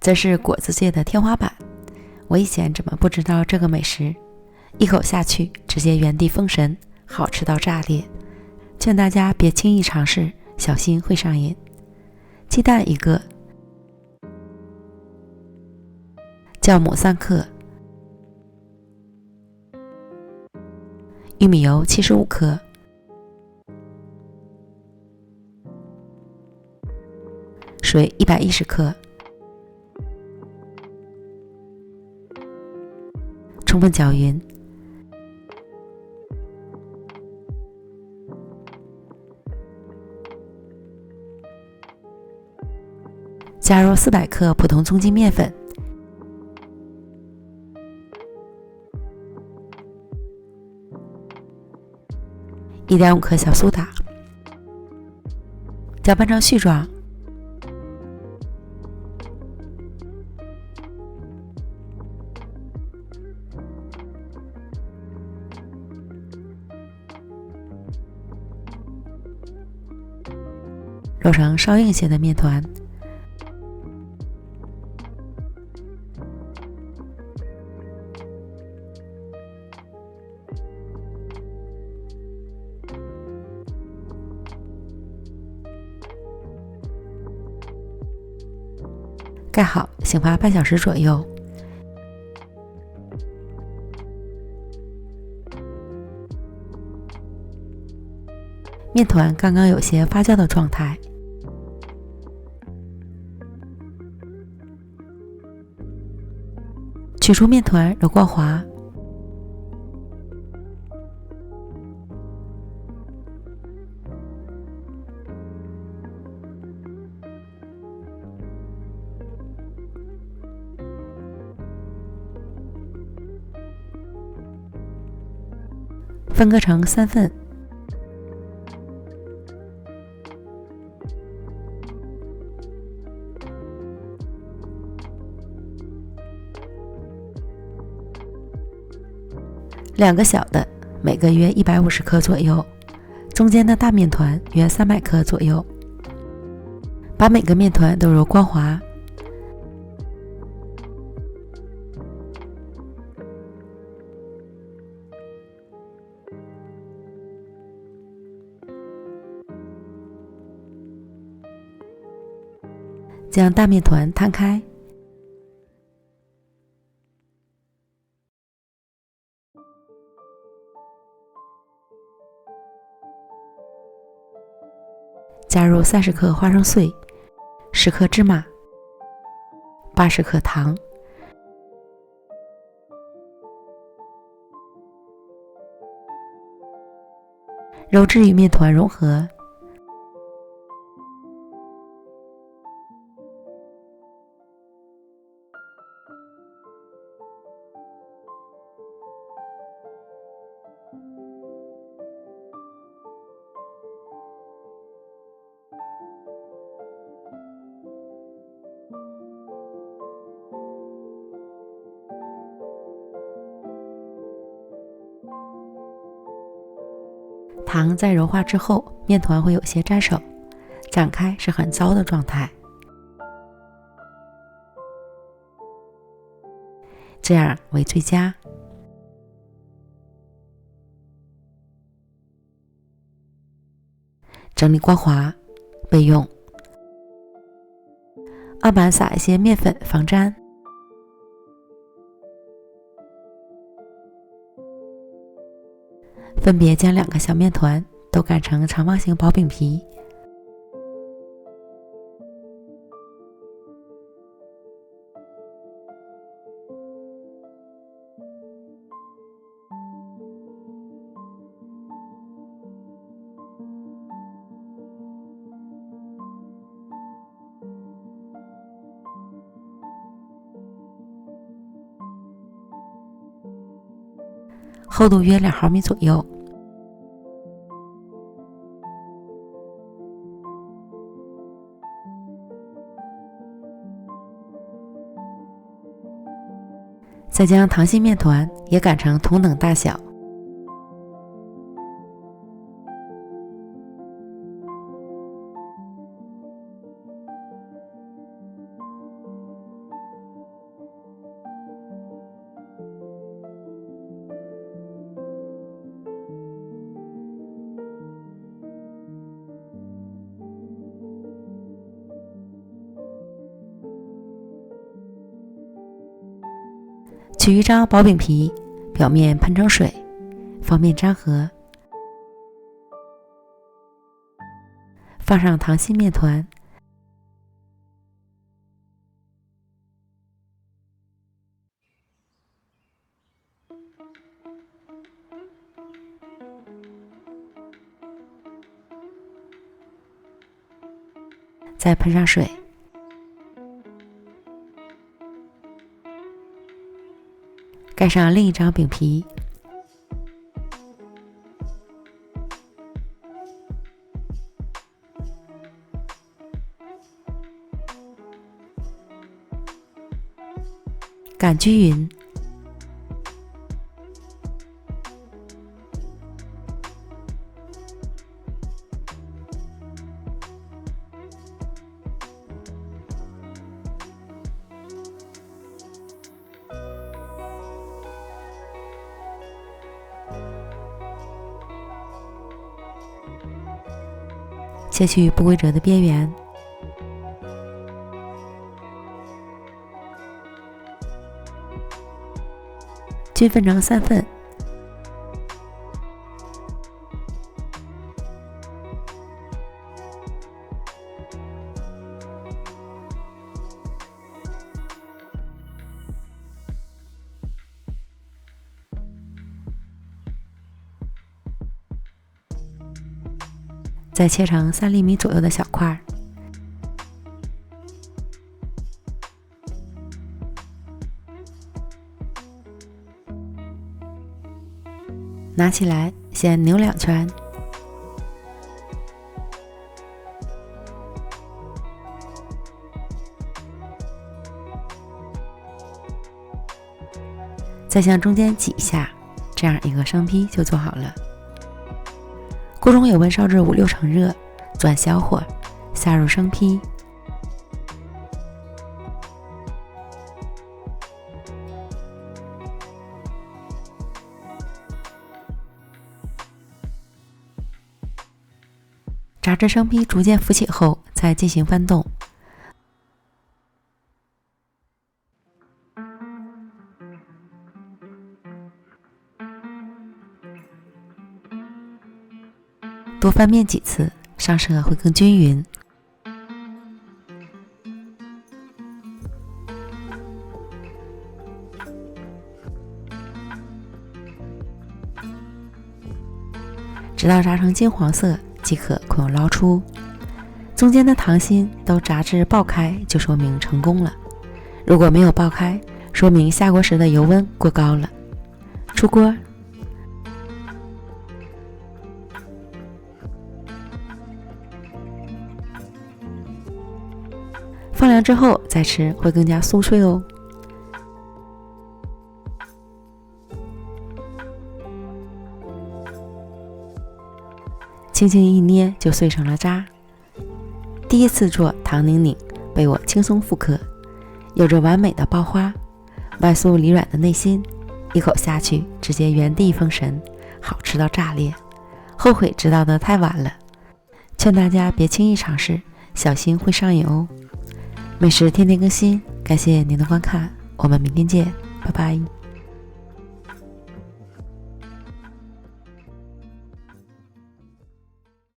这是果子界的天花板。我以前怎么不知道这个美食？一口下去，直接原地封神，好吃到炸裂！劝大家别轻易尝试，小心会上瘾。鸡蛋1个，酵母3克，玉米油75克，水110克，充分搅匀。加入400克普通中筋面粉，1.5克小苏打，搅拌成絮状。揉成稍硬些的面团，盖好，醒发半小时左右。面团刚刚有些发酵的状态，取出面团，揉光滑。分割成3份，2个小的，每个约150克左右，中间的大面团约300克左右。把每个面团都揉光滑。将大面团摊开，加入30克花生碎、10克芝麻、80克糖，揉至与面团融合。糖在揉化之后，面团会有些粘手，展开是很糟的状态，这样为最佳。整理光滑，备用。案板撒一些面粉防粘。分别将2个小面团都擀成长方形薄饼皮，厚度约2毫米左右。再将糖心面团也擀成同等大小，取一张薄饼皮，表面喷成水，方便粘合。放上糖心面团，再喷上水，盖上另一张饼皮，擀均匀。切去不规则的边缘，均分成3份，再切成3厘米左右的小块儿。拿起来，先扭2圈，再向中间挤一下，这样一个生坯就做好了。锅中有温烧至5-6成热，转小火，下入生坯，炸至生坯逐渐浮起后，再进行翻动。多翻面几次，上色会更均匀。直到炸成金黄色即可快用捞出。中间的糖心都炸至爆开，就说明成功了。如果没有爆开，说明下锅时的油温过高了。出锅。放凉之后再吃会更加酥脆哦。轻轻一捏就碎成了渣。第一次做糖宁宁被我轻松复刻，有着完美的爆花，外酥里软的内心，一口下去直接原地封神，好吃到炸裂。后悔知道的太晚了，劝大家别轻易尝试，小心会上瘾哦。美食天天更新，感谢您的观看，我们明天见，拜拜。